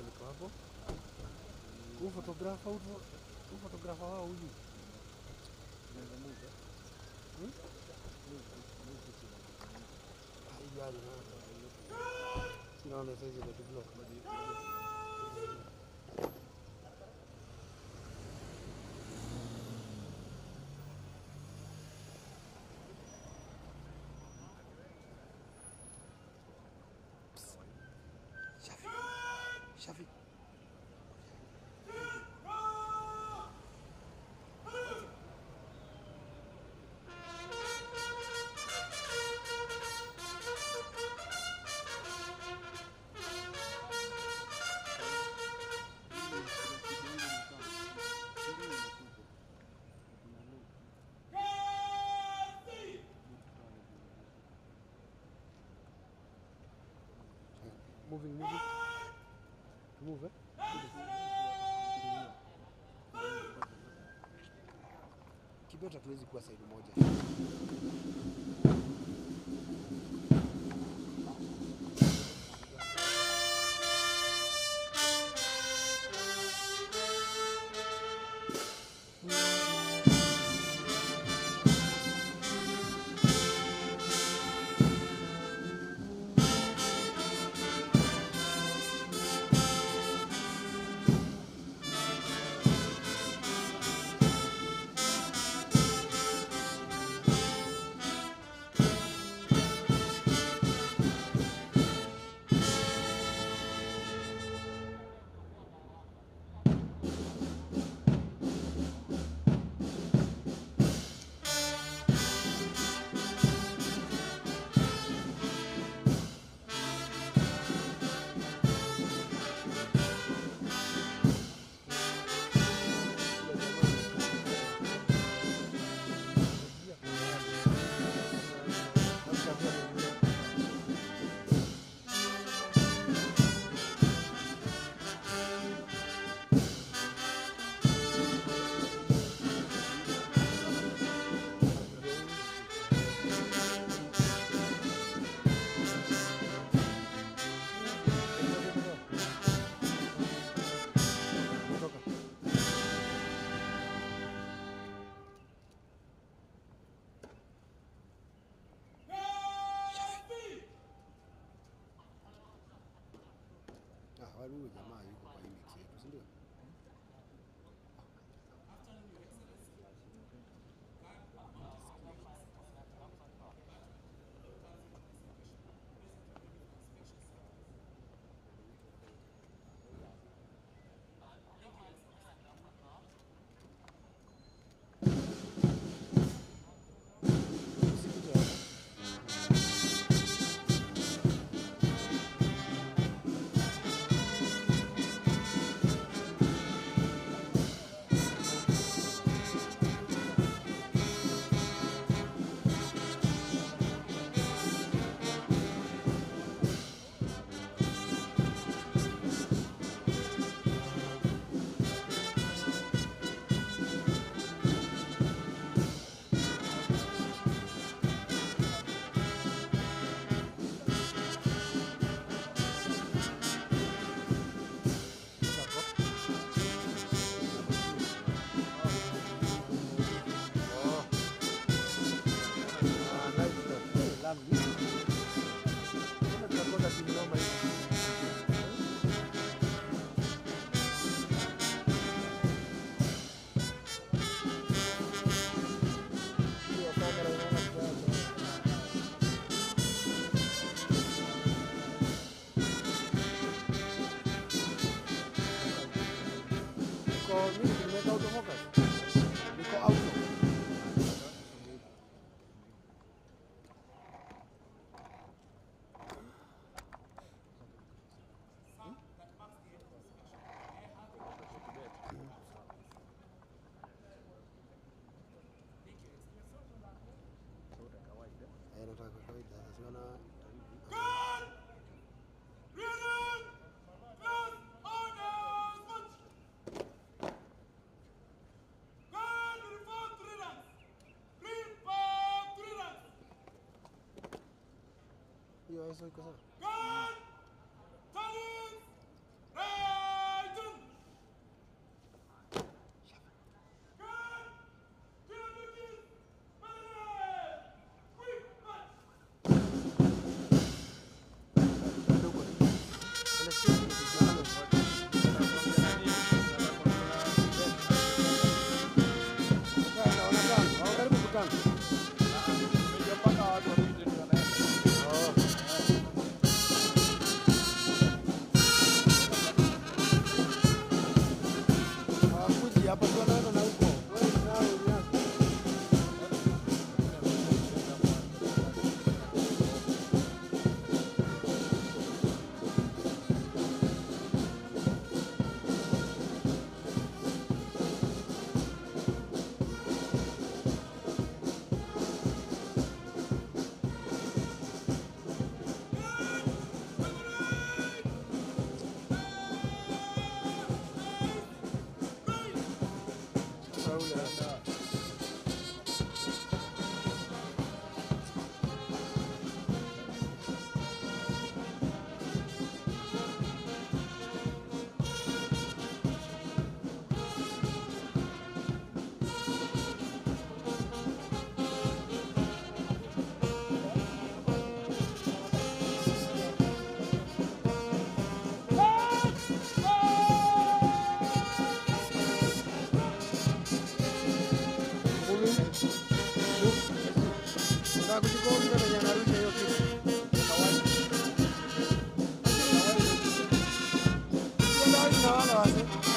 niko hapo. Huyu photographer wao huyu. Sinaona sasa hizo za block. Shafi. Moving. Move it. Kibeta tuwezi kuwa side moja. Huyu jamaa yuko kwa hii mix yetu, si ndio? Hiyo hizo iko sawa. na wale wazee.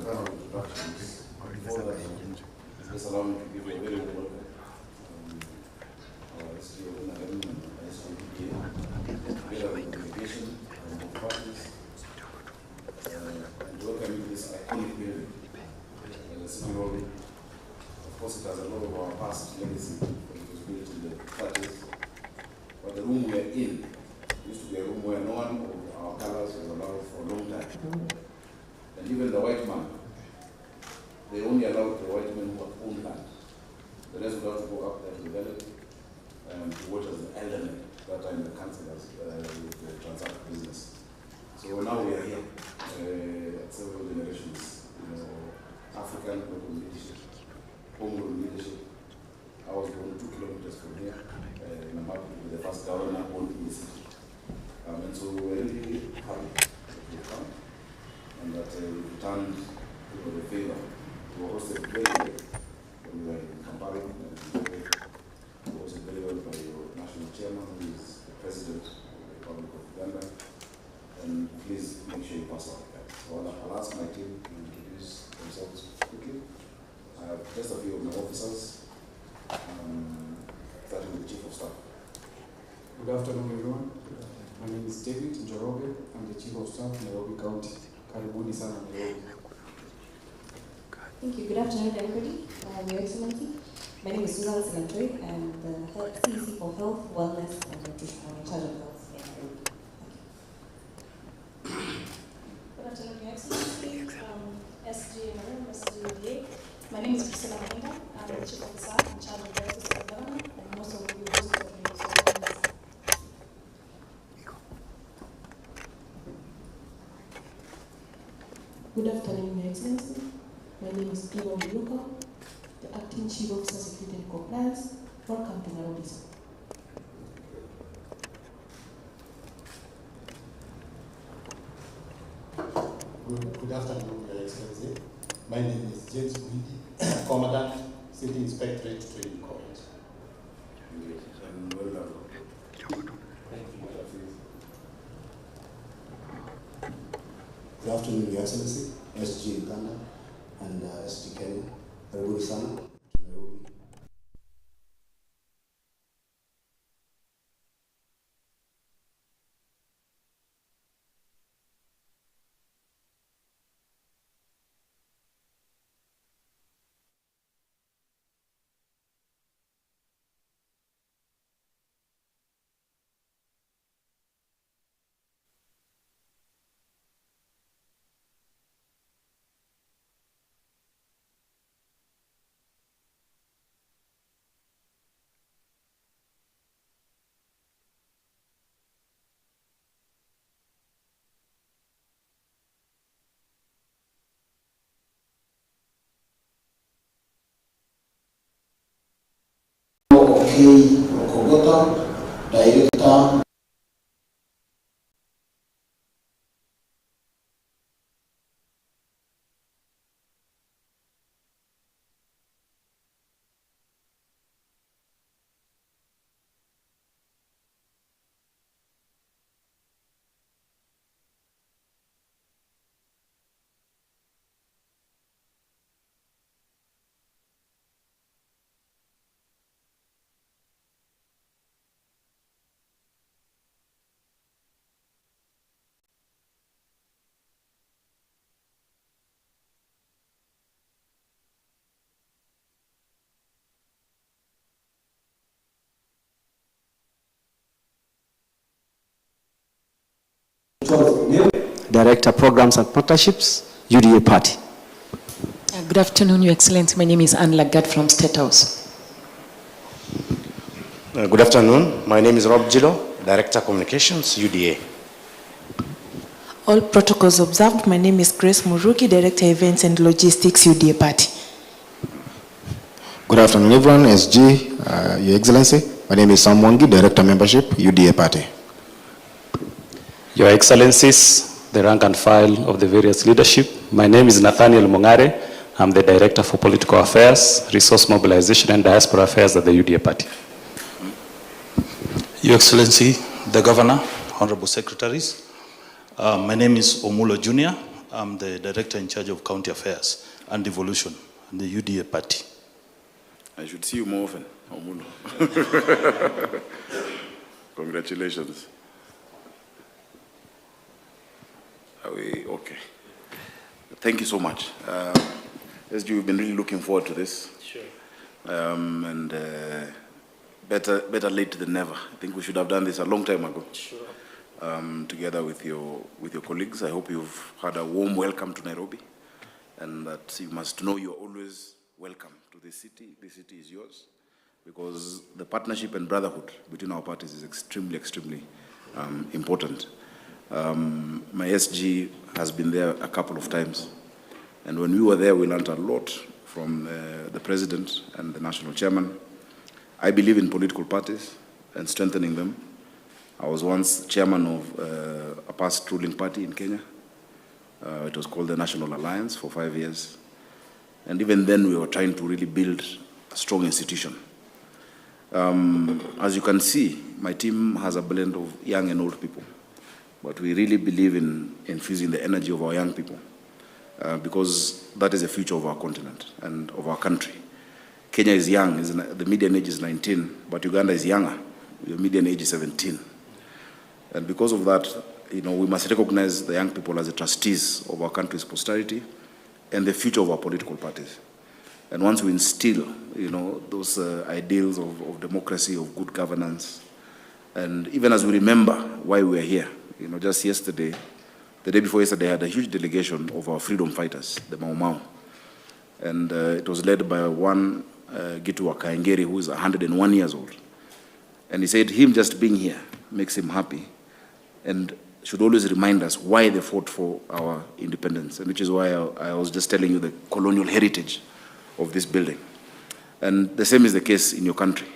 Just allow me to give a very good welcome. Our SG of NRM and SG UDA, together with the delegation of the parties, and welcome you to this iconic building, the City Hall. Of course, it has a lot of our past legacy, because it was built in the 30s. But the room we are in used to be a room where no one of our colors was allowed for a long time. And even the white man, they only allowed the white men who owned land. The rest would have to go up there to the valley to watch as the elderly, that time the councillors with transact business. So now we are here at several generations, African local leadership, homegrown leadership. I was born 2 kilometers from here in a market with the first governor born in the city. And so we're really happy that we've come and that we've returned the favor. We were hosted very well when we were in Kampala. We were hosted very well by your national chairman, who is the president of the Republic of Uganda. And please make sure you pass out that. So I'll ask my team to introduce themselves quickly. I have just a few of my officers, starting with the Chief of Staff. Good afternoon, everyone. My name is David Njoroge. I'm the Chief of Staff, Nairobi County. Karibuni sana Nairobi. Thank you. Good afternoon, everybody. Your Excellency, my name is Susan Silantoi. I'm the CEC for Health, Wellness, and Nutrition. I'm in charge of health in Nairobi. Thank you. Good afternoon, Your Excellency. SG NRM, SG UDA. My name is Priscilla Mahinda. I'm the Chief of Staff in charge of the Office of the Governor, and most of you host of the Good afternoon, Your Excellency. My name is Iwan Yuka, the Acting Chief Officer Security and Compliance. Welcome to Nairobi, sir. Good afternoon, Your Excellency. My name is James Mwidi, Commandant, City Inspectorate Training College. And well done. Thank you. Good afternoon, Your Excellency, SG Uganda and SG Kenya. Karibuni sana to Nairobi. Kogota, Director. Director Programs and Partnerships, UDA Party. Good afternoon, Your Excellency. My name is Anne Lagat from State House. Good afternoon. My name is Rob Gillo, Director Communications, UDA. All protocols observed. My name is Grace Muruki, Director Events and Logistics, UDA Party. Good afternoon, everyone. SG, Your Excellency. My name is Sam Mwangi, Director Membership, UDA Party. Your Excellencies, the rank and file of the various leadership. My name is Nathaniel Mongare. I'm the Director for Political Affairs, Resource Mobilization and Diaspora Affairs at the UDA Party. Your Excellency, the Governor, Honorable Secretaries, my name is Omulo Jr. I'm the director in charge of county affairs and devolution in the UDA party. I should see you more often. Congratulations. Okay. Thank you so much. SG, we've been really looking forward to this. Sure. Better late than never. I think we should have done this a long time ago. Sure. Together with your colleagues. I hope you've had a warm welcome to Nairobi, and that you must know you're always welcome to this city. This city is yours, because the partnership and brotherhood between our parties is extremely, extremely important. My SG has been there a couple of times, and when we were there, we learned a lot from the president and the national chairman. I believe in political parties and strengthening them. I was once chairman of a past ruling party in Kenya. It was called the National Alliance for 5 years. And even then, we were trying to really build a strong institution. As you can see, my team has a blend of young and old people. But we really believe in infusing the energy of our young people, because that is the future of our continent and of our country. Kenya is young, the median age is 19, but Uganda is younger. The median age is 17. And because of that, we must recognize the young people as the trustees of our country's posterity and the future of our political parties. And once we instill, those ideals of democracy, of good governance, and even as we remember why we are here, just yesterday, the day before yesterday, I had a huge delegation of our freedom fighters, the Mau Mau. And it was led by one Gitu Wakaengeri, who is 101 years old. And he said him just being here makes him happy, and should always remind us why they fought for our independence, and which is why I was just telling you the colonial heritage of this building. And the same is the case in your country,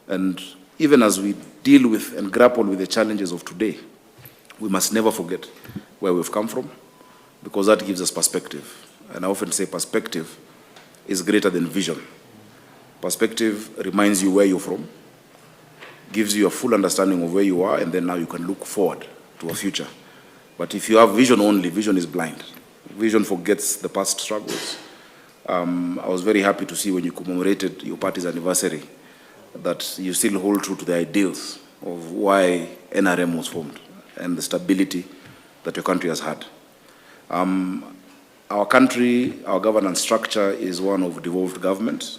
And even as we deal with and grapple with the challenges of today, we must never forget where we've come from, because that gives us perspective. And I often say perspective is greater than vision. Perspective reminds you where you're from, gives you a full understanding of where you are, and then now you can look forward to a future. But if you have vision only, vision is blind. Vision forgets the past struggles. I was very happy to see when you commemorated your party's anniversary that you still hold true to the ideals of why NRM was formed and the stability that your country has had. Our country, our governance structure is one of devolved government.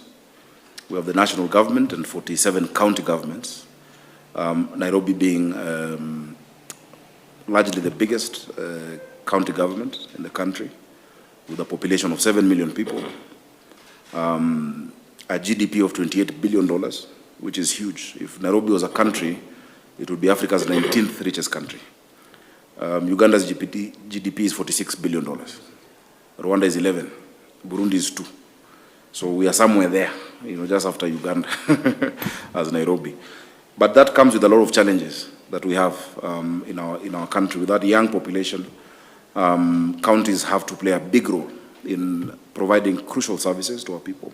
We have the national government and 47 county governments. Nairobi being largely the biggest county government in the country, with a population of 7 million people, a GDP of $28 billion, which is huge. If Nairobi was a country, it would be Africa's 19th richest country. Uganda's GDP is $46 billion. Rwanda is 11. Burundi is 2. So we are somewhere there, just after Uganda as Nairobi. But that comes with a lot of challenges that we have in our country. With that young population, counties have to play a big role in providing crucial services to our people.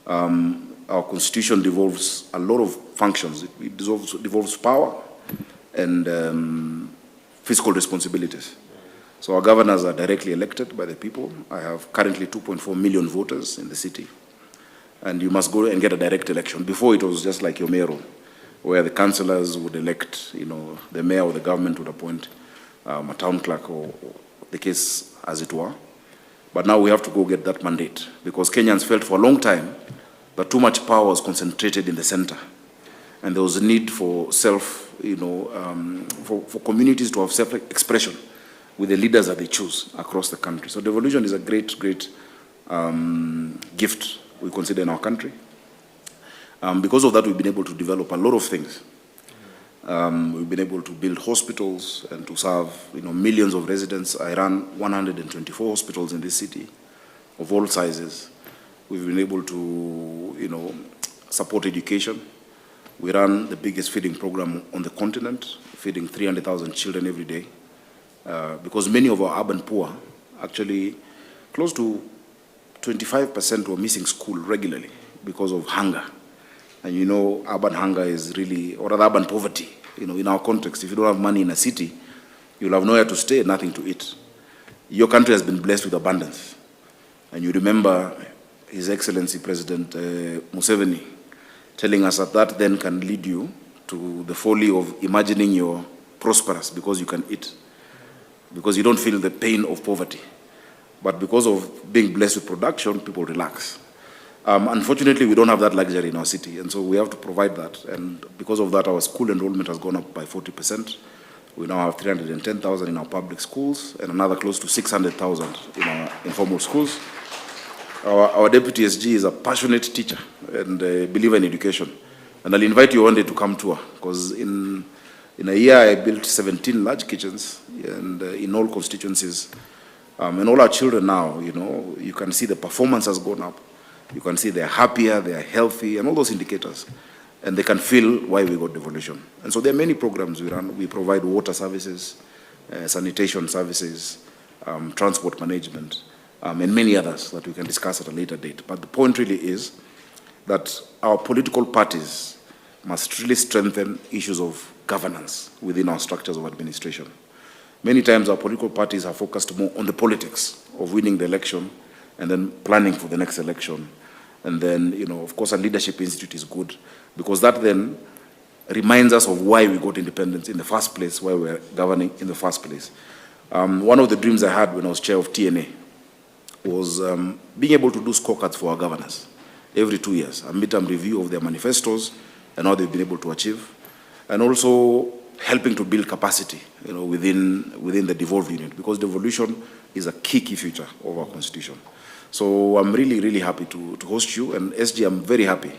Our constitution devolves a lot of functions. It devolves power and fiscal responsibilities. So our governors are directly elected by the people. I have currently 2.4 million voters in the city. And you must go and get a direct election. Before it was just like your mayoral, where the councillors would elect, the mayor or the government would appoint a town clerk or the case as it were. But now we have to go get that mandate, because Kenyans felt for a long time that too much power was concentrated in the center. And there was a need for for communities to have self-expression with the leaders that they choose across the country. So devolution is a great, great gift we consider in our country. Because of that, we've been able to develop a lot of things. We've been able to build hospitals and to serve millions of residents. I ran 124 hospitals in this city of all sizes. We've been able to support education. We run the biggest feeding program on the continent, feeding 300,000 children every day. Because many of our urban poor, actually close to 25% were missing school regularly because of hunger. And urban hunger is really, or rather urban poverty, in our context. If you don't have money in a city, you'll have nowhere to stay, nothing to eat. your country has been blessed with abundance. And you remember His Excellency President Museveni telling us that then can lead you to the folly of imagining you're prosperous because you can eat, because you don't feel the pain of poverty. But because of being blessed with production, people relax. Unfortunately, we don't have that luxury in our city, and so we have to provide that. And because of that, our school enrollment has gone up by 40%. We now have 310,000 in our public schools and another close to 600,000 in our informal schools. Our deputy SG is a passionate teacher and a believer in education. And I'll invite you one day to come tour, because in a year I built 17 large kitchens and in all constituencies. And all our children now, you can see the performance has gone up. You can see they're happier, they're healthy, and all those indicators. And they can feel why we got devolution. And so there are many programs we run. We provide water services, sanitation services, transport management, and many others that we can discuss at a later date. But the point really is that our political parties must really strengthen issues of governance within our structures of administration. Many times our political parties are focused more on the politics of winning the election and then planning for the next election. And then, of course, a leadership institute is good, because that then reminds us of why we got independence in the first place, why we were governing in the first place. One of the dreams I had when I was chair of TNA was being able to do scorecards for our governors every 2 years, a midterm review of their manifestos and how they've been able to achieve, and also helping to build capacity, within the devolved unit, because devolution is a key feature of our constitution. So I'm really, really happy to host you, and SG, I'm very happy,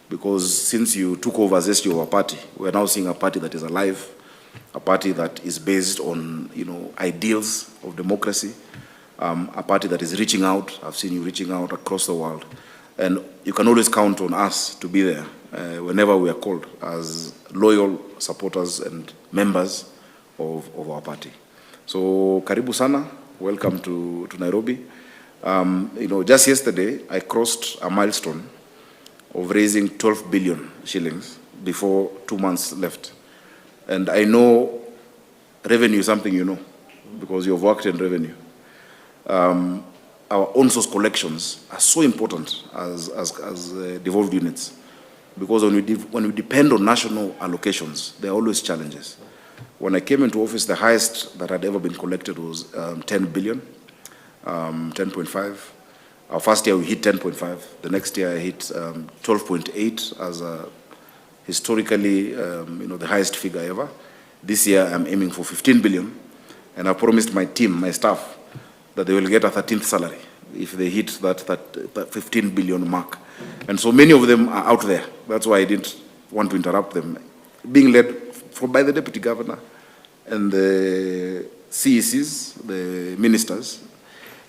because since you took over as SG of our party, we're now seeing a party that is alive, a party that is based on, ideals of democracy, a party that is reaching out. I've seen you reaching out across the world, and you can always count on us to be there whenever we are called as loyal supporters and members of our party. So, karibu sana, welcome to Nairobi. Just yesterday, I crossed a milestone of raising 12 billion shillings before 2 months left. And I know revenue is something you know, because you've worked in revenue. Our own source collections are so important as devolved units, because when we depend on national allocations, there are always challenges. When I came into office, the highest that had ever been collected was 10 billion. 10.5. Our first year we hit 10.5. The next year I hit 12.8 as a historically, the highest figure ever. This year I'm aiming for 15 billion, and I promised my team, my staff, that they will get a 13th salary if they hit that 15 billion mark. And so many of them are out there. That's why I didn't want to interrupt them. Being led by the deputy governor and the CECs, the ministers,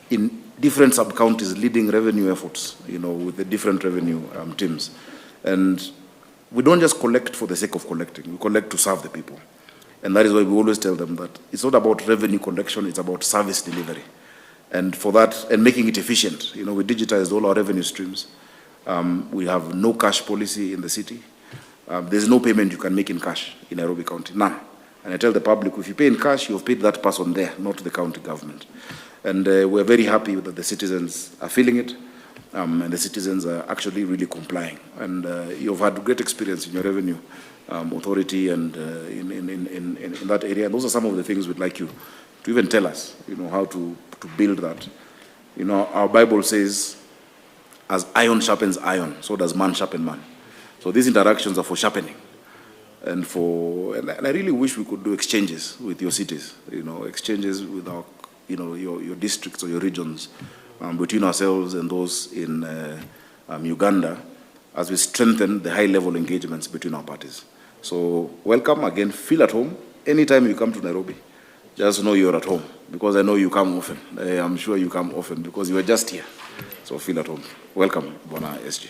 in different sub-counties leading revenue efforts, with the different revenue teams. And we don't just collect for the sake of collecting. We collect to serve the people. And that is why we always tell them that it's not about revenue collection, it's about service delivery. And for that, and making it efficient, we digitized all our revenue streams. We have no cash policy in the city. There's no payment you can make in cash in Nairobi County, none. And I tell the public, if you pay in cash, you've paid that person there, not the county government. And we're very happy that the citizens are feeling it, and the citizens are actually really complying. And you've had great experience in your revenue authority and in that area. And those are some of the things we'd like you to even tell us, how to build that. Our Bible says, as iron sharpens iron, so does man sharpen man. So these interactions are for sharpening. And I really wish we could do exchanges with your cities, exchanges with our your districts or your regions, between ourselves and those in Uganda, as we strengthen the high-level engagements between our parties. So welcome again, feel at home. Anytime you come to Nairobi, just know you're at home, because I know you come often. I'm sure you come often, because you are just here. So feel at home. Welcome, Bona SG.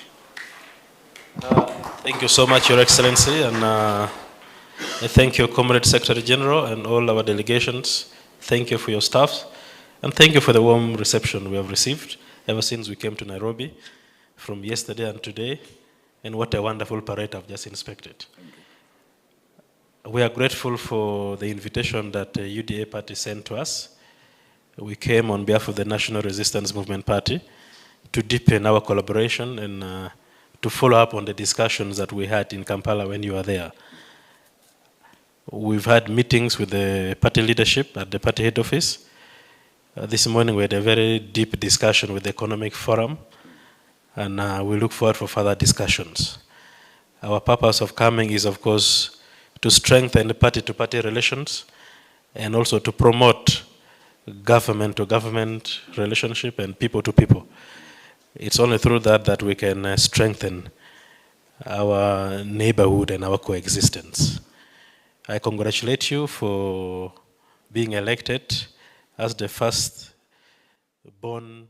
Thank you so much, Your Excellency, and I thank you, Comrade Secretary General, and all our delegations. Thank you for your staff, and thank you for the warm reception we have received ever since we came to Nairobi, from yesterday and today, and what a wonderful parade I've just inspected. We are grateful for the invitation that the UDA party sent to us, we came on behalf of the National Resistance Movement Party to deepen our collaboration and to follow up on the discussions that we had in Kampala when you were there. We've had meetings with the party leadership at the party head office. This morning we had a very deep discussion with the Economic Forum, and we look forward for further discussions. Our purpose of coming is, of course, to strengthen the party-to-party relations and also to promote government-to-government relationship and people-to-people. It's only through that that we can strengthen our neighborhood and our coexistence. I congratulate you for being elected as the first born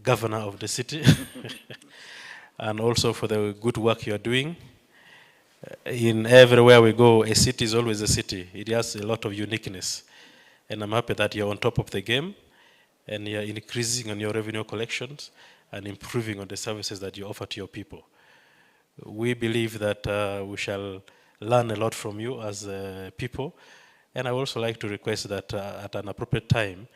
governor of the city and also for the good work you're doing. In everywhere we go, a city is always a city. It has a lot of uniqueness. And I'm happy that you're on top of the game and you're increasing on your revenue collections and improving on the services that you offer to your people. We believe that we shall learn a lot from you as people. And I would also like to request that at an appropriate time,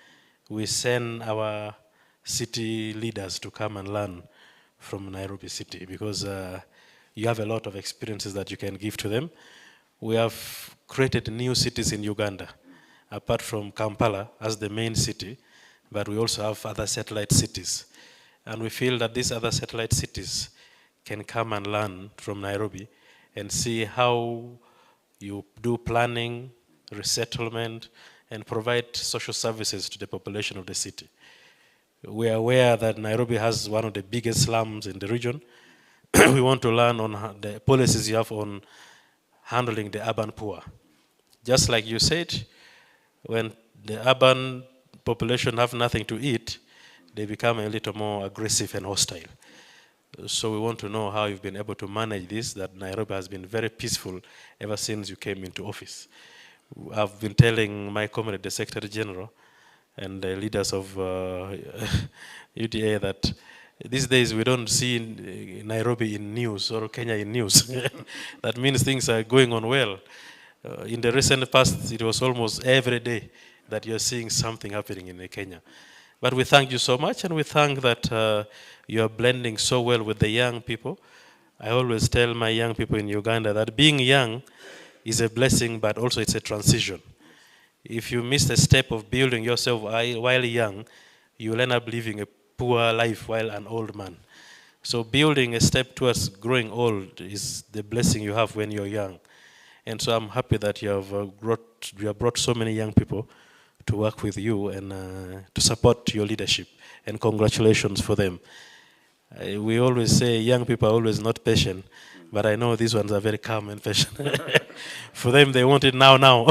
we send our city leaders to come and learn from Nairobi City, because you have a lot of experiences that you can give to them. We have created new cities in Uganda, apart from Kampala as the main city, but we also have other satellite cities. And we feel that these other satellite cities can come and learn from Nairobi and see how you do planning, resettlement, and provide social services to the population of the city. We are aware that Nairobi has one of the biggest slums in the region. We want to learn on the policies you have on handling the urban poor. Just like you said, when the urban population have nothing to eat, they become a little more aggressive and hostile. So we want to know how you've been able to manage this, that Nairobi has been very peaceful ever since you came into office. I've been telling my comrade, the Secretary General, and the leaders of UDA that these days we don't see Nairobi in news or Kenya in news. That means things are going on well. In the recent past, it was almost every day that you're seeing something happening in Kenya. But we thank you so much, and we thank that you're blending so well with the young people. I always tell my young people in Uganda that being young is a blessing, but also it's a transition. If you miss a step of building yourself while young, you will end up living a poor life while an old man. So building a step towards growing old is the blessing you have when you're young. And so I'm happy that you have brought so many young people to work with you and to support your leadership. And congratulations for them. We always say young people are always not patient, but I know these ones are very calm and patient. For them, they want it now.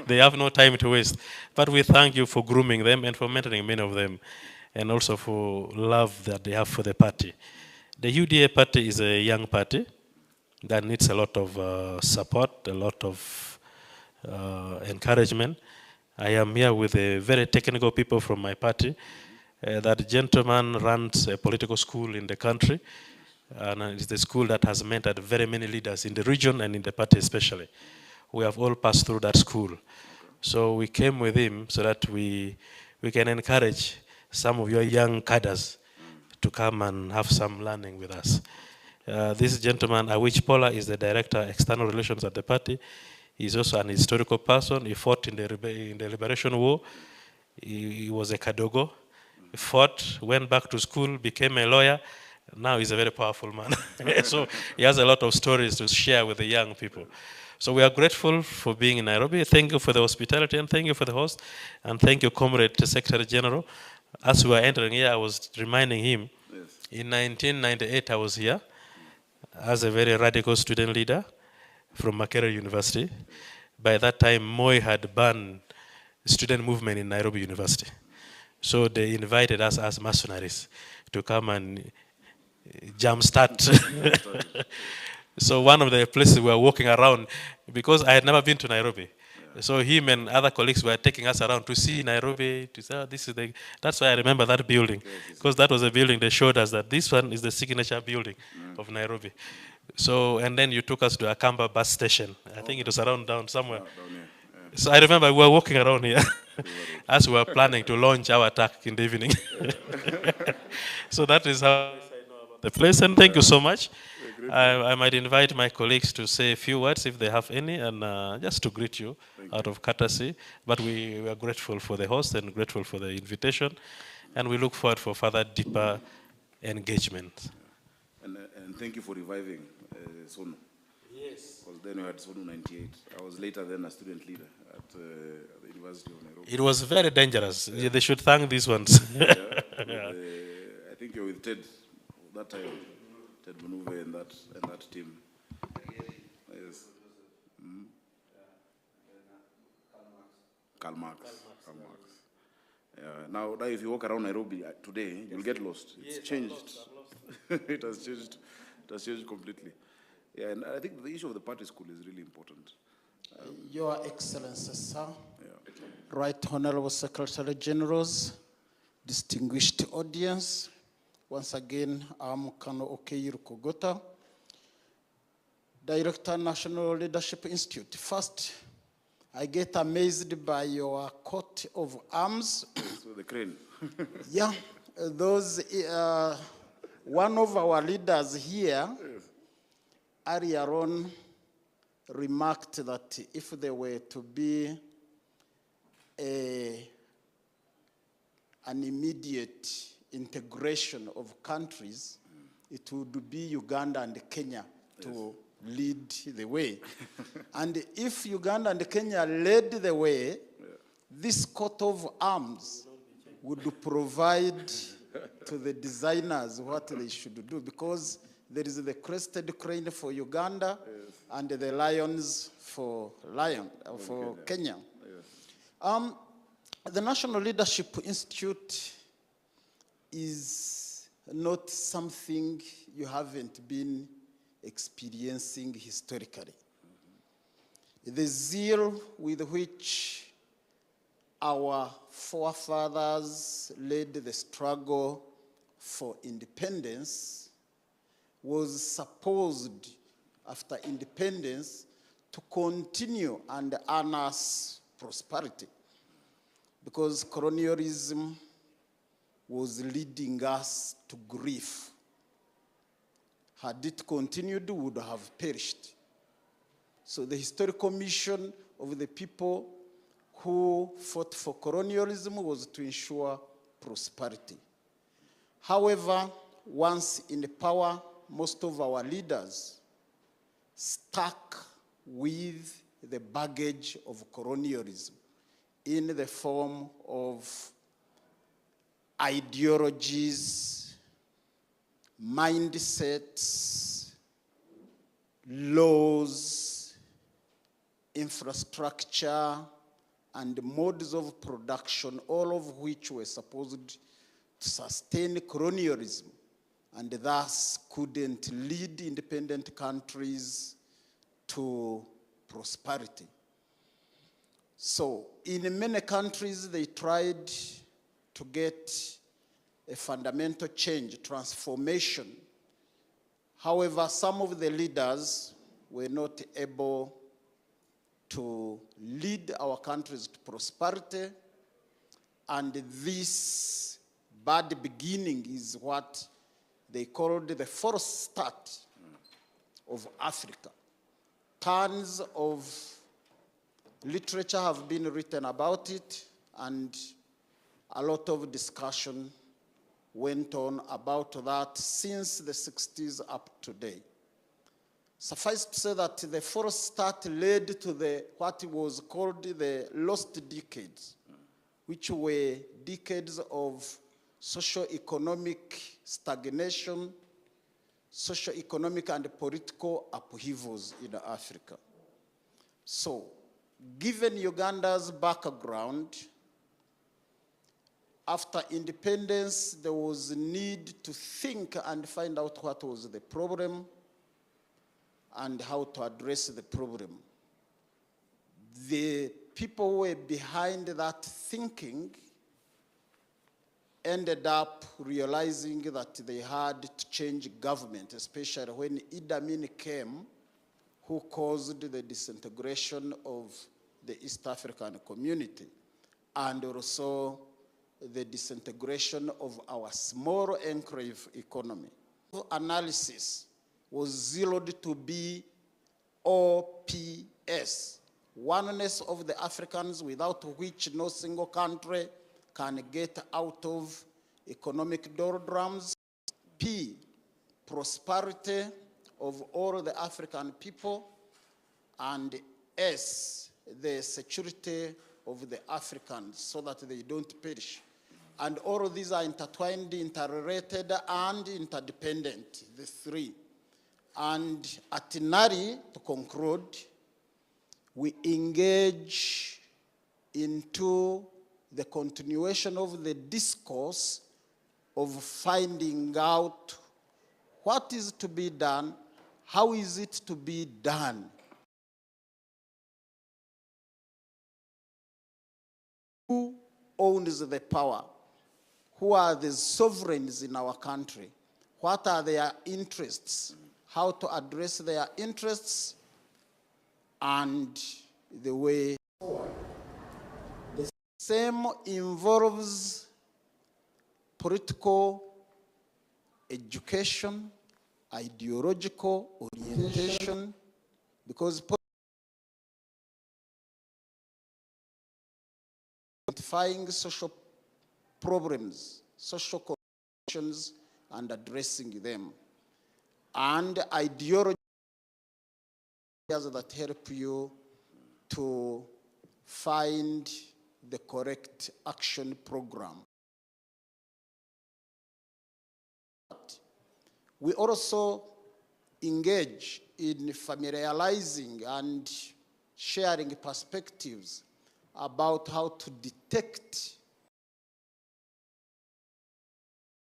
They have no time to waste. But we thank you for grooming them and for mentoring many of them, and also for love that they have for the party. The UDA party is a young party that needs a lot of support, a lot of encouragement. I am here with very technical people from my party. That gentleman runs a political school in the country, and it's the school that has mentored very many leaders in the region and in the party especially. We have all passed through that school. So we came with him so that we can encourage some of your young cadres to come and have some learning with us. This gentleman, Awich Paula, is the Director of External Relations at the party. He's also an historical person. He fought in the Liberation War. He was a Kadogo. He fought, went back to school, became a lawyer. Now he's a very powerful man. So he has a lot of stories to share with the young people. So we are grateful for being in Nairobi. Thank you for the hospitality, and thank you for the host. And thank you, Comrade Secretary General. As we were entering here, I was reminding him, in 1998 I was here as a very radical student leader from Makerere University. By that time, Moi had banned student movement in Nairobi University. So they invited us as mercenaries to come and jumpstart. So one of the places we were walking around, because I had never been to Nairobi. So him and other colleagues were taking us around to see Nairobi, to say, this is that's why I remember that building. Because that was a building they showed us that this one is the signature building of Nairobi. So, and then you took us to Akamba bus station. I think it was around down somewhere. So I remember we were walking around here. as we were planning to launch our attack in the evening. So that is how I know about the place, and thank you so much. I might invite my colleagues to say a few words if they have any, and just to greet you out of courtesy. But we are grateful for the host and grateful for the invitation, and we look forward for further deeper engagement. And thank you for reviving Sonu. Yes. Because then we had Sonu 98. I was later then a student leader at the University of Nairobi. It was very dangerous. Yeah. They should thank these ones. Yeah. I think you're with Ted that time. Ted Manuve and that team. Yes. Mm. Karl Marx. Yeah. Now, if you walk around Nairobi today, you'll get lost. It's changed. It has changed. It has changed completely. Yeah, and I think the issue of the party school is really important. Your Excellency, sir, Right Honorable Secretary Generals, distinguished audience, once again, I'm Kano Okeiru Kogota, Director, National Leadership Institute. First, I get amazed by your coat of arms. So the crane. Yeah, those, one of our leaders here, earlier on, remarked that if there were to be an immediate integration of countries, it would be Uganda and Kenya to lead the way. And if Uganda and Kenya led the way, this coat of arms would provide to the designers what they should do, because there is the crested crane for Uganda and the lions for Kenya. Yes. The National Leadership Institute is not something you haven't been experiencing historically. The zeal with which our forefathers led the struggle for independence was supposed, after independence, to continue and earn us prosperity, because colonialism was leading us to grief. Had it continued, we would have perished. So the historical mission of the people who fought for colonialism was to ensure prosperity. However, once in power, most of our leaders stuck with the baggage of colonialism in the form of ideologies, mindsets, laws, infrastructure, and modes of production, all of which were supposed to sustain colonialism, and thus couldn't lead independent countries to prosperity. So in many countries, they tried to get a fundamental change, transformation. However, some of the leaders were not able to lead our countries to prosperity, and this bad beginning is what they called the false start of Africa. Tons of literature have been written about it, and a lot of discussion went on about that since the 60s up to today. Suffice to say that the false start led to what was called the lost decades, which were decades of socio-economic stagnation, socio-economic and political upheavals in Africa. So, given Uganda's background, after independence, there was a need to think and find out what was the problem and how to address the problem. The people who were behind that thinking ended up realizing that they had to change government, especially when Idi Amin came, who caused the disintegration of the East African community. and also the disintegration of our small enclave economy. Analysis was zeroed to be OPS, oneness of the Africans, without which no single country can get out of economic doldrums. P, prosperity of all the African people. And S, the security of the Africans so that they don't perish. And all of these are intertwined, interrelated, and interdependent, the three. And at NARI, to conclude, we engage into the continuation of the discourse of finding out what is to be done, how is it to be done. Who owns the power? Who are the sovereigns in our country? What are their interests? How to address their interests and the way forward. The same involves political education, ideological orientation, because identifying social problems, social conditions, and addressing them. And ideology that help you to find the correct action program. We also engage in familiarizing and sharing perspectives about how to detect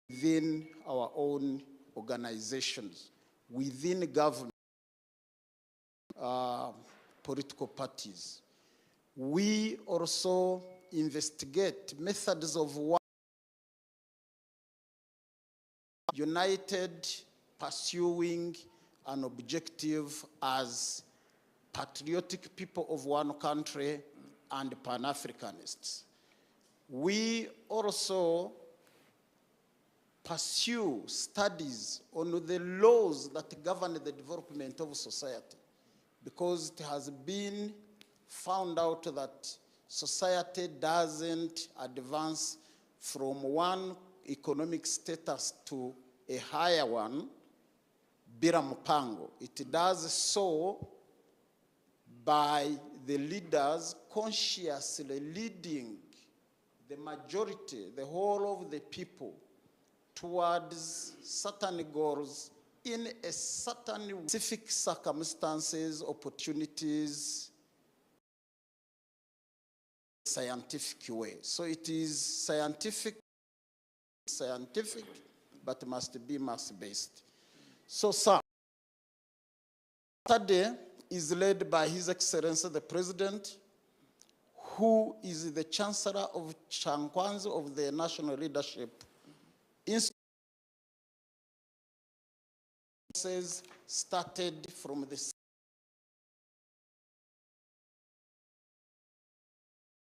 within our own organizations, within government, political parties. We also investigate methods of work, united, pursuing an objective as patriotic people of one country and Pan-Africanists. We also pursue studies on the laws that govern the development of society, because it has been found out that society doesn't advance from one economic status to a higher one, bila mpango. It does so by the leaders consciously leading the majority, the whole of the people, towards certain goals in a certain specific circumstances, opportunities, scientific way. So it is scientific, but must be mass-based. So, sir, Saturday is led by His Excellency the President, who is the Chancellor of Chankwanzi of the National Leadership Institute. Started from the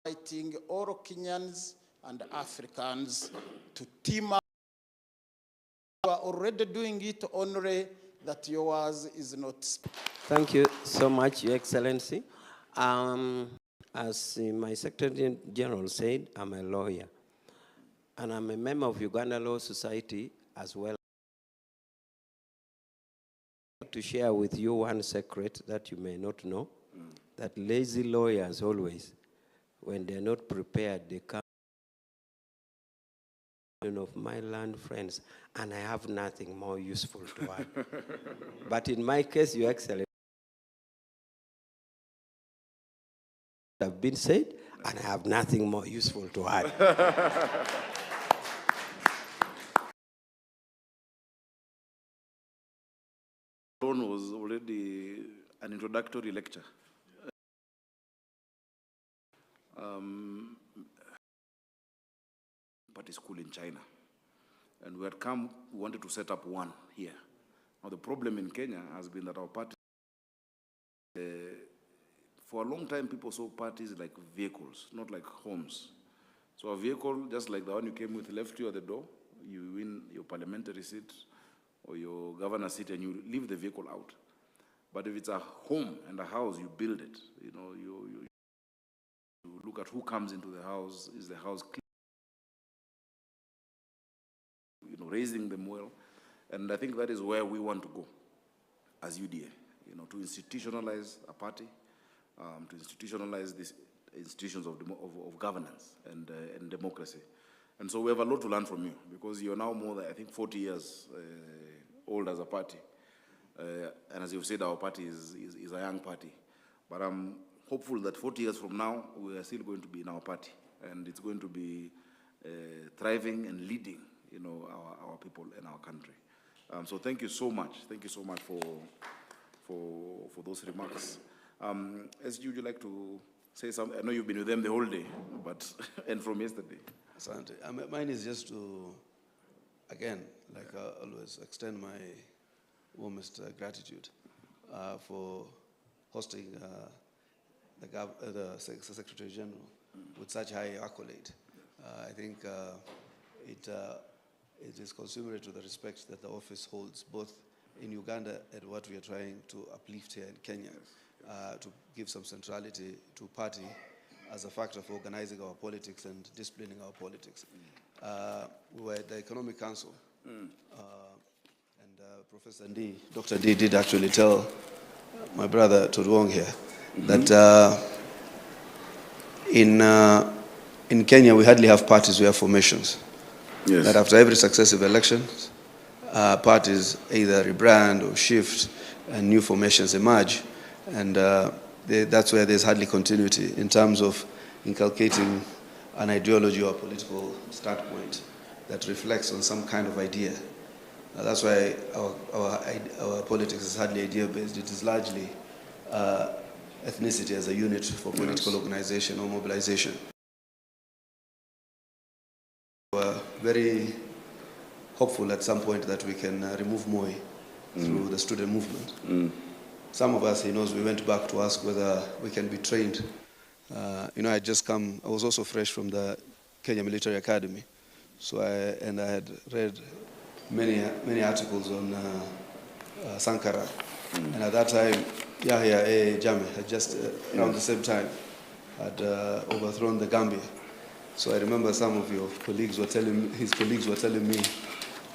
inviting all Kenyans and Africans to team up. You are already doing it, only that yours is not. Thank you so much, Your Excellency. As my Secretary General said, I'm a lawyer, and I'm a member of Uganda Law Society as well. To share with you one secret that you may not know, that lazy lawyers always, when they're not prepared, they come of my land friends, and I have nothing more useful to add. But in my case, Your Excellency, have been said, and I have nothing more useful to add. Ron was already an introductory lecture. Party school in China, and we wanted to set up one here. Now the problem in Kenya has been that our party, for a long time people saw parties like vehicles, not like homes. So a vehicle, just like the one you came with, left you at the door, you win your parliamentary seat or your governor's seat and you leave the vehicle out. But if it's a home and a house, you build it. You know, you look at who comes into the house. Is the house clean? You know, raising them well. And I think that is where we want to go as UDA, you know, to institutionalize a party, to institutionalize these institutions of governance and democracy. And so we have a lot to learn from you, because you're now more than, I think, 40 years old as a party. And as you've said, our party is a young party. But I'm hopeful that 40 years from now, we are still going to be in our party. And it's going to be thriving and leading, you know, our people and our country. So thank you so much. Thank you so much for those remarks. SG, would you like to say something? I know you've been with them the whole day, but and from yesterday. Asante. Mine is just to, again, like always, extend my warmest gratitude for hosting the Secretary General with such high accolade. I think it is consummate to the respect that the office holds both in Uganda and what we are trying to uplift here in Kenya, to give some centrality to party as a factor for organizing our politics and disciplining our politics. We were at the Economic Council, and Professor D, Dr. D did actually tell my brother Tudwong here that in Kenya we hardly have parties, we have formations. Yes. That after every successive election, parties either rebrand or shift and new formations emerge, and that's where there's hardly continuity in terms of inculcating an ideology or a political standpoint that reflects on some kind of idea. That's why our politics is hardly idea-based. It is largely ethnicity as a unit for political organization or mobilization. We're very hopeful at some point that we can remove Moi through the student movement. Some of us, he knows, we went back to ask whether we can be trained. You know, I just come, I was also fresh from the Kenya Military Academy. So I had read many articles on Sankara. And at that time, Yahya Jammeh had just, around the same time, had overthrown the Gambia. So I remember some of your colleagues were telling, his colleagues were telling me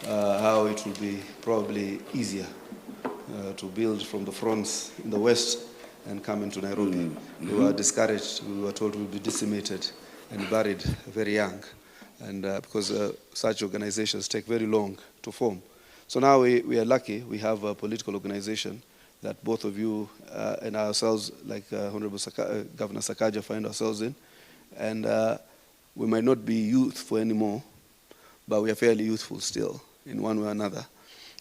how it would be probably easier to build from the fronts in the west and come into Nairobi. We were discouraged, we were told we would be decimated and buried very young. And because such organizations take very long to form. So now we are lucky, we have a political organization that both of you and ourselves, like Honorable Governor Sakaja, find ourselves in. And we might not be youthful anymore, but we are fairly youthful still, in one way or another.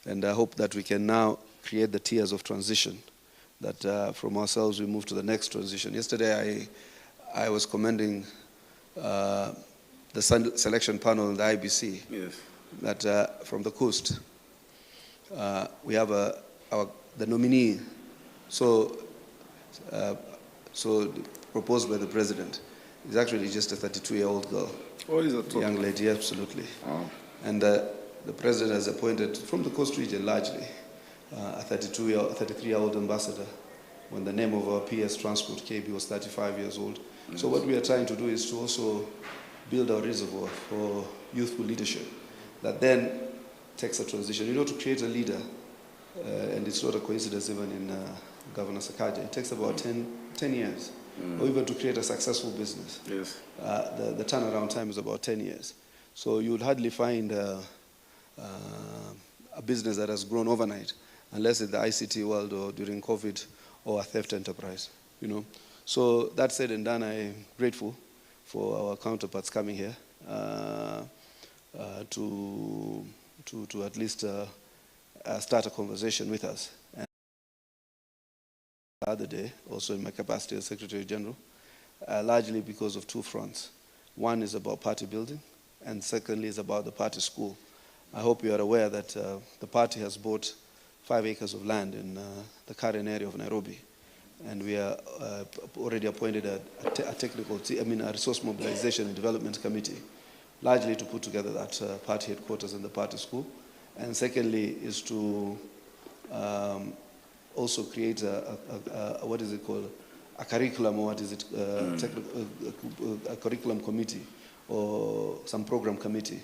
And I hope that we can now create the tiers of transition, that from ourselves we move to the next transition. Yesterday I was commending the selection panel in the IBC, yes, that from the coast, we have the nominee, so proposed by the president, is actually just a 32-year-old girl. Oh, is that young lady, absolutely. Oh. And the president has appointed, from the coast region largely, a 33-year-old ambassador, when the name of our PS Transport KB was 35 years old. Yes. So what we are trying to do is to also build our reservoir for youthful leadership that then takes a transition. You know, to create a leader, and it's not a coincidence even in Governor Sakaja, it takes about 10 years. Or even to create a successful business. Yes. The turnaround time is about 10 years. So you would hardly find a business that has grown overnight, unless in the ICT world or during COVID or a theft enterprise, you know. So that said and done, I'm grateful for our counterparts coming here to at least start a conversation with us. And the other day, also in my capacity as Secretary General, largely because of two fronts. One is about party building, and secondly is about the party school. I hope you are aware that the party has bought 5 acres of land in the Karen area of Nairobi. and we are already appointed a resource mobilization and development committee, largely to put together that party headquarters and the party school. And secondly is to also create what is it called, a curriculum, or what is it, a curriculum committee or some program committee,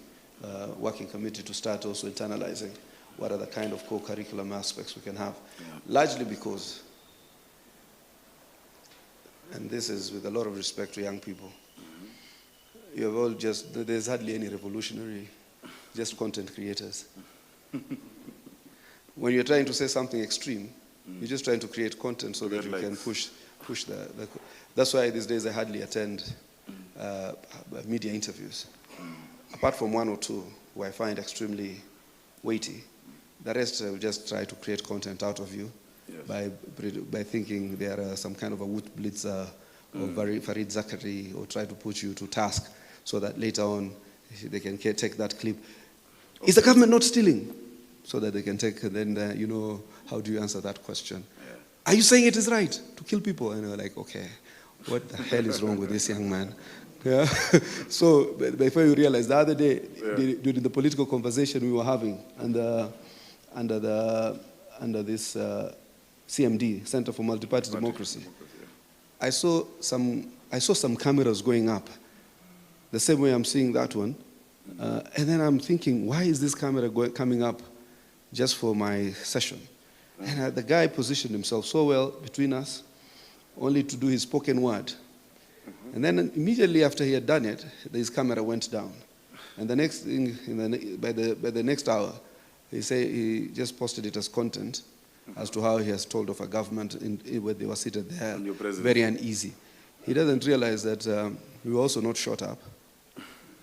working committee to start also internalizing what are the kind of co-curriculum aspects we can have. Largely because, and this is with a lot of respect to young people, you have all just, there's hardly any revolutionary, just content creators. When you're trying to say something extreme, you're just trying to create content so that you can push the. That's why these days I hardly attend media interviews. Apart from one or two who I find extremely weighty, the rest I will just try to create content out of you by thinking there are some kind of a Woot Blitzer or Farid Zakari, or try to put you to task so that later on they can take that clip. Is the government not stealing? So that they can take, then you know, how do you answer that question? Are you saying it is right to kill people? And they're like, okay, what the hell is wrong with this young man? Yeah. So before you realize, the other day, during the political conversation we were having under this CMD, Center for Multi-Party Democracy, I saw some cameras going up, the same way I'm seeing that one, and then I'm thinking, why is this camera coming up just for my session? And the guy positioned himself so well between us, only to do his spoken word. And then immediately after he had done it, his camera went down. And the next thing, by the next hour, he just posted it as content as to how he has told of a government where they were seated there, very uneasy. He doesn't realize that we were also not shut up.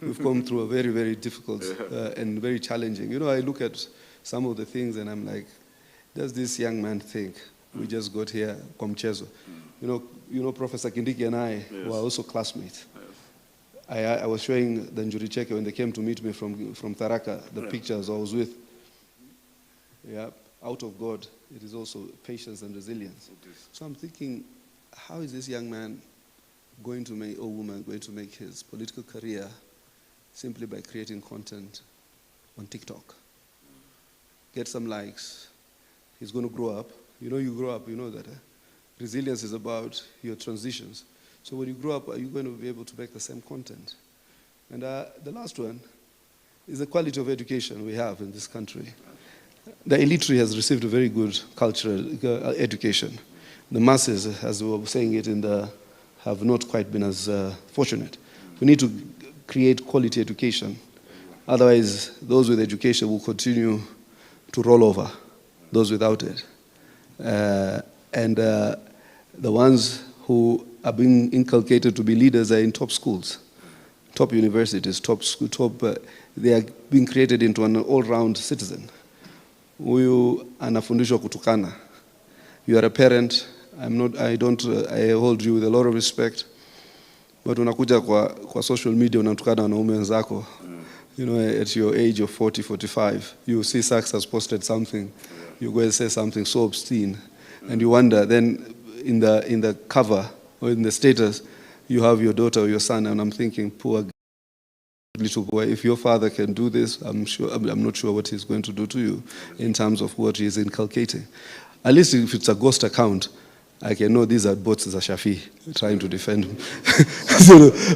We've come through a very, very difficult and very challenging. You know, I look at some of the things and I'm like, does this young man think we just got here, Komchezo? You know, Professor Kindiki and I were also classmates. I was showing the Njuri Cheke when they came to meet me from Tharaka, the pictures I was with. Yeah, out of God, it is also patience and resilience. So I'm thinking, how is this young man going to make, or woman going to make his political career simply by creating content on TikTok? Get some likes. He's going to grow up. You know, you grow up, you know that. Resilience is about your transitions. So when you grow up, are you going to be able to make the same content? And the last one is the quality of education we have in this country. The elitary has received a very good cultural education. The masses, as we were saying it have not quite been as fortunate. We need to create quality education. Otherwise, those with education will continue to roll over those without it. And the ones who are being inculcated to be leaders are in top schools, top universities, they are being created into an all-round citizen. Huyu anafundishwa kutukana. You are a parent. I hold you with a lot of respect. But unakuja kwa social media unatukana wanaume wenzako. You know, at your age of 40, 45, you see Sachs has posted something. You go and say something so obscene. And you wonder, then in the cover or in the status, you have your daughter or your son, and I'm thinking, poor little boy, if your father can do this, I'm not sure what he's going to do to you in terms of what he's inculcating. At least if it's a ghost account, I can know these are bots as a Shafi trying to defend him.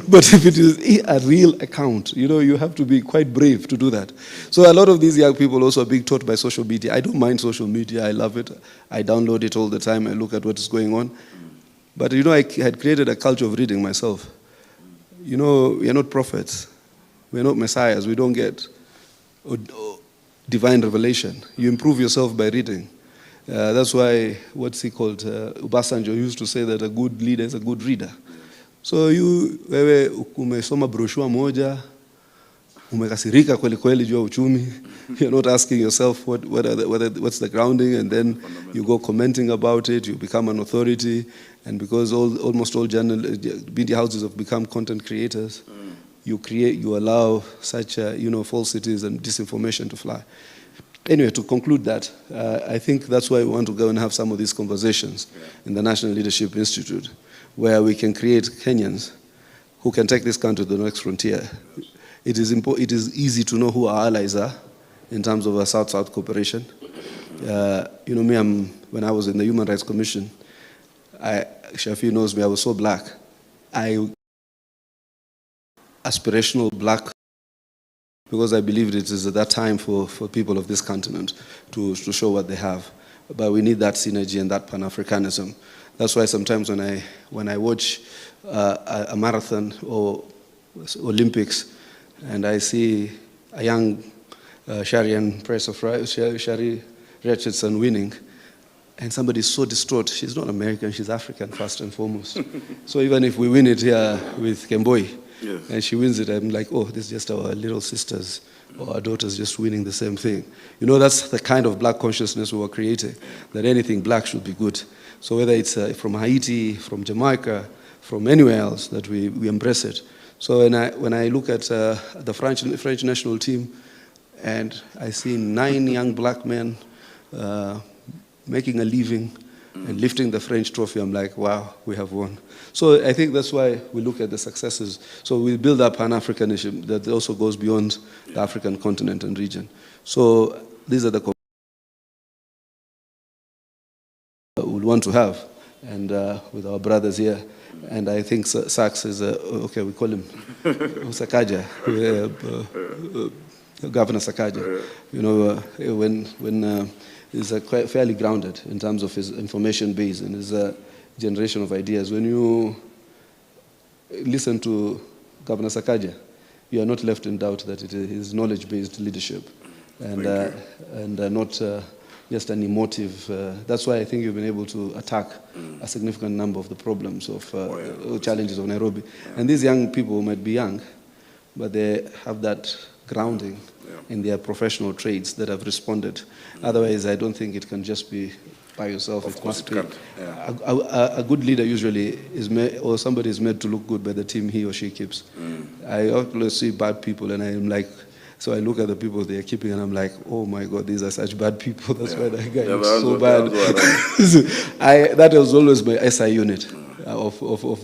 But if it is a real account, you know, you have to be quite brave to do that. So a lot of these young people also are being taught by social media. I don't mind social media. I love it. I download it all the time. I look at what is going on. But, you know, I had created a culture of reading myself. You know, we are not prophets. We are not messiahs. We don't get divine revelation. You improve yourself by reading. That's why, what's he called? Obasanjo used to say that a good leader is a good reader. So wewe umesoma brochure moja, umekasirika kweli kweli juu ya uchumi. You're not asking yourself what's the grounding, and then you go commenting about it. You become an authority, and because almost all media houses have become content creators, you allow such falsities and disinformation to fly. Anyway, to conclude that, I think that's why we want to go and have some of these conversations in the National Leadership Institute, where we can create Kenyans who can take this country to the next frontier. It is easy to know who our allies are in terms of our South-South cooperation. You know me, when I was in the Human Rights Commission, Shafi knows me, I was so black. Aspirational black, because I believed it is at that time for people of this continent to show what they have. But we need that synergy and that Pan-Africanism. That's why sometimes when I watch a marathon or Olympics and I see a young Shari Richardson winning, and somebody is so distraught, she's not American, she's African first and foremost. So even if we win it here with Kemboi, and she wins it, I'm like, oh, this is just our little sisters or our daughters just winning the same thing. You know, that's the kind of black consciousness we were creating, that anything black should be good. So whether it's from Haiti, from Jamaica, from anywhere else, that we embrace it. So when I look at the French national team, and I see 9 young black men making a living and lifting the French trophy, I'm like, wow, we have won. So I think that's why we look at the successes. So we build up Pan-Africanism that also goes beyond the African continent and region. So these are the we want to have, and with our brothers here. And I think Saks is, okay, we call him Sakaja, Governor Sakaja. You know, when he's quite fairly grounded in terms of his information base and his generation of ideas. When you listen to Governor Sakaja, you are not left in doubt that it is knowledge-based leadership and not just an emotive. That's why I think you've been able to attack a significant number of the problems of challenges of Nairobi. And these young people might be young, but they have that grounding in their professional trades that have responded. Otherwise, I don't think it can just be by yourself. It must be. A good leader usually is made, or somebody is made to look good by the team he or she keeps. I always see bad people, and I'm like, so I look at the people they're keeping, and I'm like, oh my God, these are such bad people. That's why that guy looks so bad. That was always my SI unit of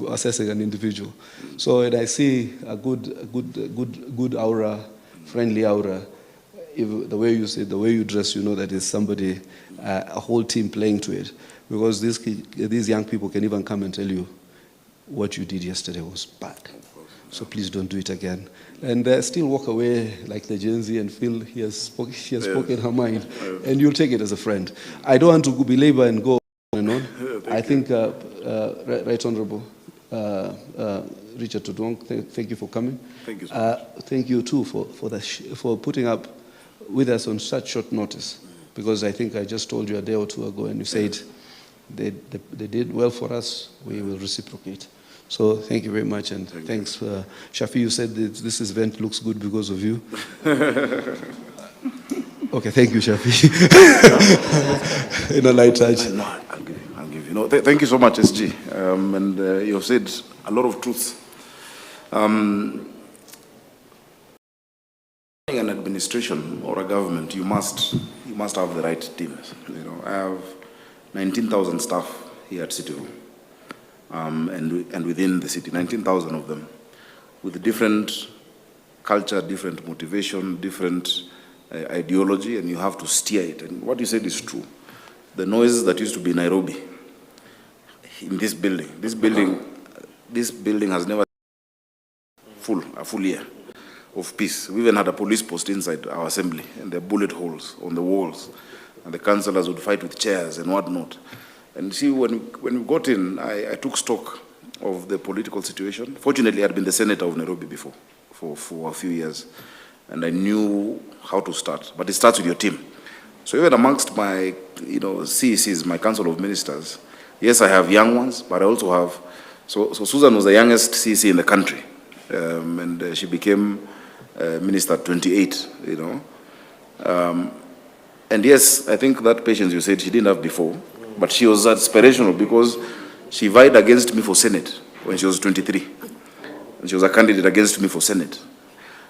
assessing an individual. So when I see a good aura, friendly aura, if the way you say, the way you dress, you know that it's somebody, a whole team playing to it. Because these young people can even come and tell you what you did yesterday was bad. So please don't do it again. And still walk away like the Gen Z and feel she has spoken her mind. And you'll take it as a friend. I don't want to belabor and go on and on. I think, Right Honorable Richard Tudong, thank you for coming. Thank you so much. Thank you too for putting up with us on such short notice, because I think I just told you a day or two ago, and you said they did well for us. We will reciprocate. So thank you very much, and thanks. Shafi, you said that this event looks good because of you. Okay, thank you, Shafi. In a light touch. No, I'll give you. No, thank you so much, SG. And you have said a lot of truths. An administration or a government, you must have the right teams. You know, I have 19,000 staff here at City Hall, and within the city, 19,000 of them, with different culture, different motivation, different ideology, and you have to steer it. And what you said is true. The noise that used to be in Nairobi, in this building has never a full year of peace. We even had a police post inside our assembly, and there are bullet holes on the walls, and the councillors would fight with chairs and whatnot. And see, when we got in, I took stock of the political situation. Fortunately, I had been the senator of Nairobi before, for a few years, and I knew how to start. But it starts with your team. So even amongst my, CECs, my Council of Ministers, yes, I have young ones, but I also have. So Susan was the youngest CEC in the country, and she became minister at 28. And yes, I think that patience you said she didn't have before, but she was aspirational because she vied against me for Senate when she was 23. And she was a candidate against me for Senate.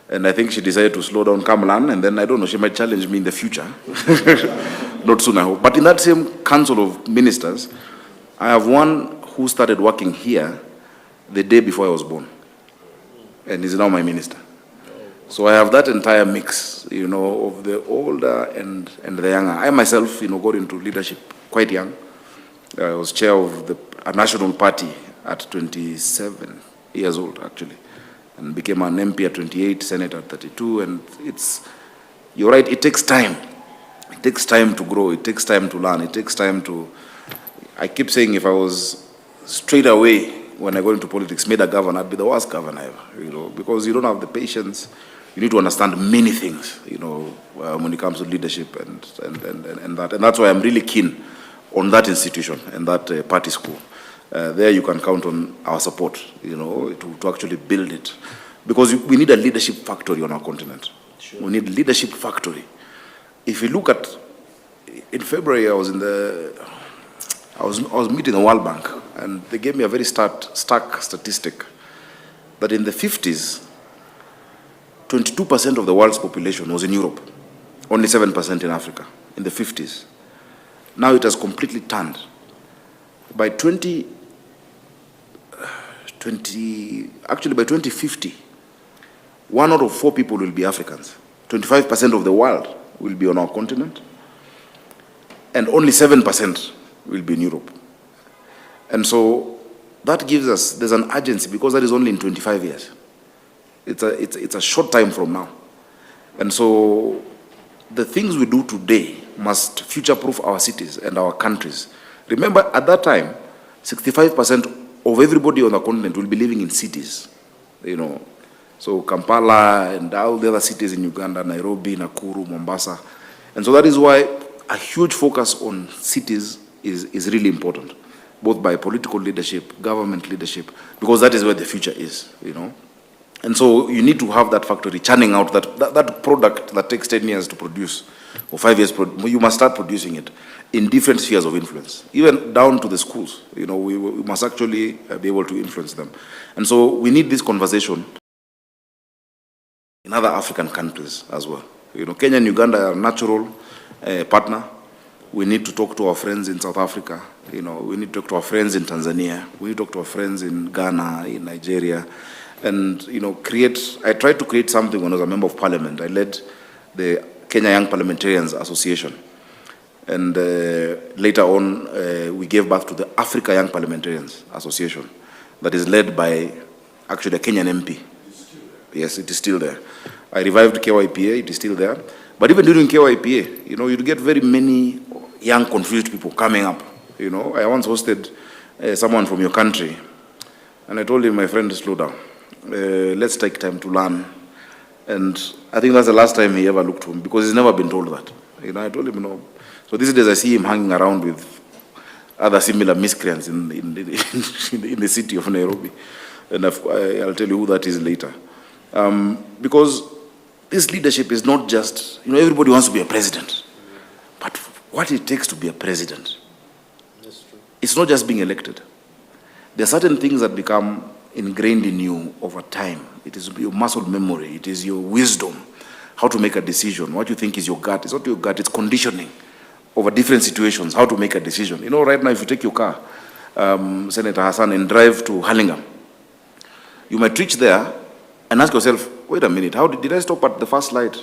And I think she decided to slow down, come learn, and then I don't know, she might challenge me in the future. Not soon, I hope. But in that same council of ministers, I have one who started working here the day before I was born, and is now my minister. So I have that entire mix, you know, of the older and the younger. I myself, you know, got into leadership quite young. I was chair of a national party at 27 years old, actually, and became an MP at 28, senator at 32, and you're right, it takes time. It takes time to grow, it takes time to learn, it takes time to, I keep saying if I was straight away when I got into politics, made a governor, I'd be the worst governor ever, you know, because you don't have the patience. You need to understand many things, you know, when it comes to leadership and that. And that's why I'm really keen on that institution and that party school. There you can count on our support, you know, to actually build it. Because we need a leadership factory on our continent. Sure. We need leadership factory. If you look at, in February I was meeting the World Bank, and they gave me a very stark statistic that in the 50s, 22% of the world's population was in Europe, only 7% in Africa, in the 50s. Now it has completely turned. By 2050, 1 out of 4 people will be Africans. 25% of the world will be on our continent, and only 7% will be in Europe. And so that gives us, there's an urgency, because that is only in 25 years. It's a short time from now. And so the things we do today must future-proof our cities and our countries. Remember, at that time, 65% of everybody on the continent will be living in cities, you know. So Kampala and all the other cities in Uganda, Nairobi, Nakuru, Mombasa. And so that is why a huge focus on cities is really important, both by political leadership, government leadership, because that is where the future is, you know. And so you need to have that factory churning out that product that takes 10 years to produce, or 5 years, you must start producing it in different spheres of influence, even down to the schools. You know, we must actually be able to influence them. And so we need this conversation in other African countries as well. You know, Kenya and Uganda are a natural partner. We need to talk to our friends in South Africa. You know, we need to talk to our friends in Tanzania. We need to talk to our friends in Ghana, in Nigeria. And, you know, I tried to create something when I was a member of parliament. I led the Kenya Young Parliamentarians Association. And later on, we gave birth to the Africa Young Parliamentarians Association that is led by, actually, a Kenyan MP. Yes, it is still there. I revived KYPA, it is still there. But even during KYPA, you know, you'd get very many young, confused people coming up. You know, I once hosted someone from your country, and I told him, my friend, slow down. Let's take time to learn. And I think that's the last time he ever looked to him, because he's never been told that. You know, I told him, no. So these days I see him hanging around with other similar miscreants in the city of Nairobi. And I'll tell you who that is later. Because this leadership is not just, you know, everybody wants to be a president. But what it takes to be a president, it's not just being elected. There are certain things that become ingrained in you over time. It is your muscle memory. It is your wisdom, how to make a decision. What you think is your gut. It's not your gut, it's conditioning over different situations, how to make a decision. You know, right now, if you take your car, Senator Hassan, and drive to Hurlingham, you might reach there and ask yourself, wait a minute, how did I stop at the first light?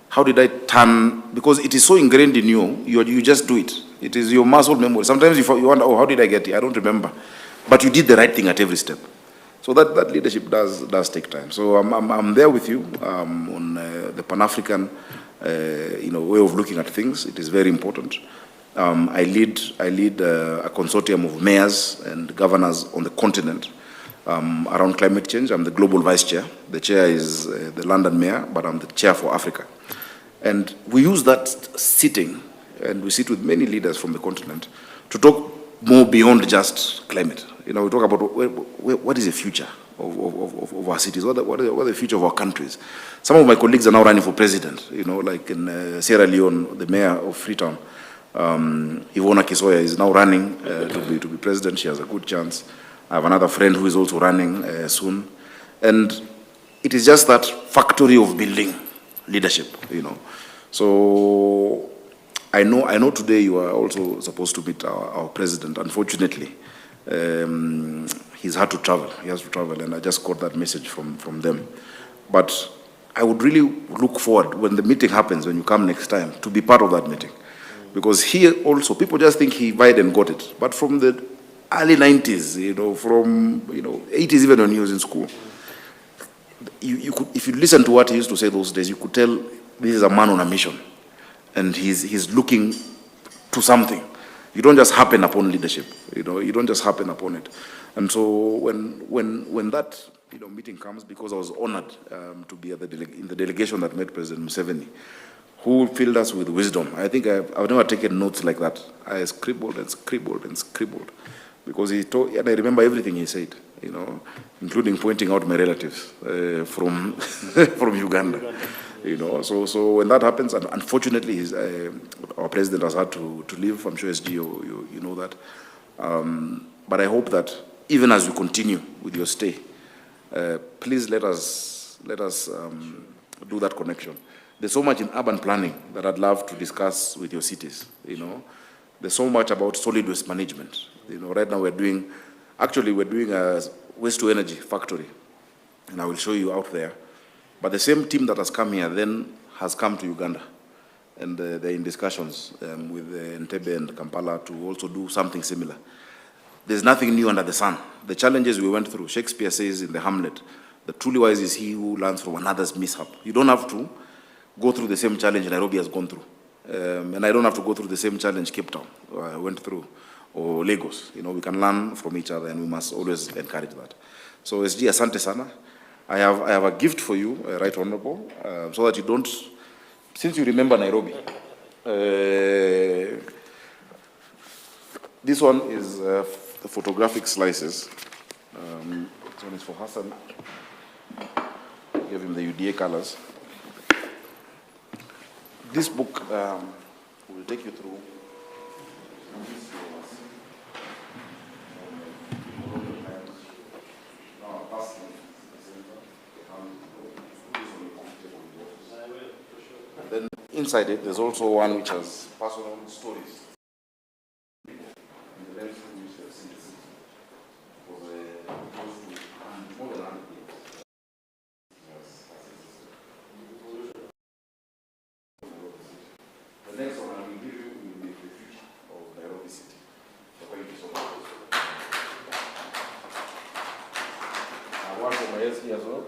How did I turn? Because it is so ingrained in you, you just do it. It is your muscle memory. Sometimes you wonder, oh, how did I get here? I don't remember. But you did the right thing at every step. So that leadership does take time. So I'm there with you on the Pan-African way of looking at things. It is very important. I lead a consortium of mayors and governors on the continent around climate change. I'm the global vice chair. The chair is the London mayor, but I'm the chair for Africa. And we use that sitting, and we sit with many leaders from the continent to talk more beyond just climate. You know, we talk about what is the future of our cities, what is the future of our countries. Some of my colleagues are now running for president, you know, like in Sierra Leone, the mayor of Freetown, Ivona Kisoya, is now running to be president. She has a good chance. I have another friend who is also running soon. And it is just that factory of building leadership, you know. So I know today you are also supposed to meet our president. Unfortunately, he's had to travel. He has to travel, and I just got that message from them. But I would really look forward when the meeting happens, when you come next time, to be part of that meeting. Because here also, people just think he Biden got it. But from the early 90s, you know, from 80s even when he was in school, you could, if you listen to what he used to say those days, you could tell this is a man on a mission. And he's looking to something. You don't just happen upon leadership, you know. You don't just happen upon it. And so when that meeting comes, because I was honored to be at in the delegation that met President Museveni, who filled us with wisdom. I think I've never taken notes like that. I scribbled and scribbled and scribbled, because he told, and I remember everything he said, you know, including pointing out my relatives from from Uganda. You know, so when that happens, and unfortunately, our president has had to leave. I'm sure SG, you know that. But I hope that even as we continue with your stay, please let us do that connection. There's so much in urban planning that I'd love to discuss with your cities. You know, there's so much about solid waste management. You know, right now we're doing a waste to energy factory, and I will show you out there. But the same team that has come here then has come to Uganda, and they're in discussions with Entebbe and Kampala to also do something similar. There's nothing new under the sun. The challenges we went through, Shakespeare says in the Hamlet, the truly wise is he who learns from another's mishap. You don't have to go through the same challenge Nairobi has gone through. And I don't have to go through the same challenge Cape Town went through, or Lagos. You know, we can learn from each other, and we must always encourage that. So SG, asante sana. I have a gift for you, Right Honorable, so that you don't, since you remember Nairobi. This one is the photographic slices. This one is for Hassan. Give him the UDA colors. This book will take you through and then inside it, there's also one which has personal stories. The next one I will give you will be the future of Nairobi City. So thank you so much. I want for my SG as well.